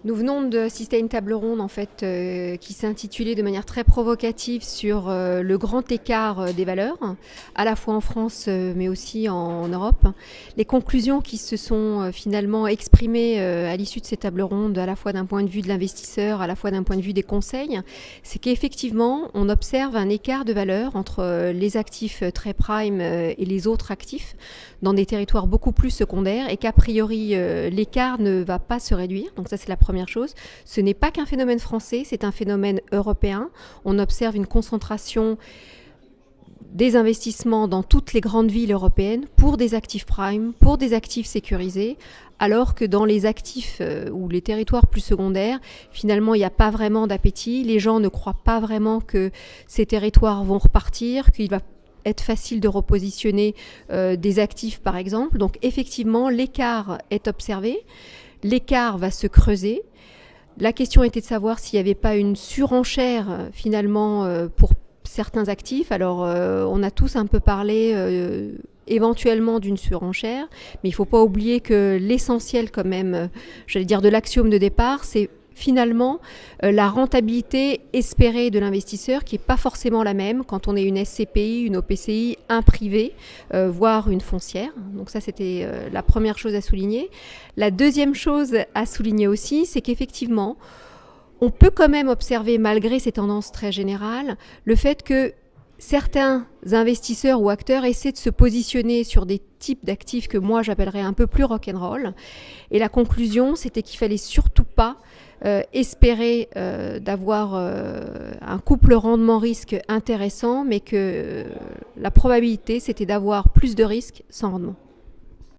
Nous venons d'assister à une table ronde en fait qui s'intitulait de manière très provocative sur le grand écart des valeurs, à la fois en France mais aussi en Europe. Les conclusions qui se sont finalement exprimées à l'issue de ces tables rondes, à la fois d'un point de vue de l'investisseur, à la fois d'un point de vue des conseils, c'est qu'effectivement on observe un écart de valeur entre les actifs très prime et les autres actifs dans des territoires beaucoup plus secondaires et qu'a priori l'écart ne va pas se réduire. Donc ça c'est la première chose. Ce n'est pas qu'un phénomène français, c'est un phénomène européen. On observe une concentration des investissements dans toutes les grandes villes européennes pour des actifs prime, pour des actifs sécurisés, alors que dans les actifs ou les territoires plus secondaires, finalement, il n'y a pas vraiment d'appétit. Les gens ne croient pas vraiment que ces territoires vont repartir, qu'il va être facile de repositionner des actifs, par exemple. Donc, effectivement, l'écart est observé. L'écart va se creuser. La question était de savoir s'il n'y avait pas une surenchère, finalement, pour certains actifs. Alors, on a tous un peu parlé éventuellement d'une surenchère, mais il ne faut pas oublier que l'essentiel quand même, j'allais dire de l'axiome de départ, c'est finalement la rentabilité espérée de l'investisseur qui n'est pas forcément la même quand on est une SCPI, une OPCI, un privé, voire une foncière. Donc ça, c'était la première chose à souligner. La deuxième chose à souligner aussi, c'est qu'effectivement, on peut quand même observer, malgré ces tendances très générales, le fait que certains investisseurs ou acteurs essaient de se positionner sur des types d'actifs que moi j'appellerais un peu plus rock'n'roll. Et la conclusion, c'était qu'il fallait surtout pas espérer d'avoir un couple rendement-risque intéressant, mais que la probabilité, c'était d'avoir plus de risques sans rendement.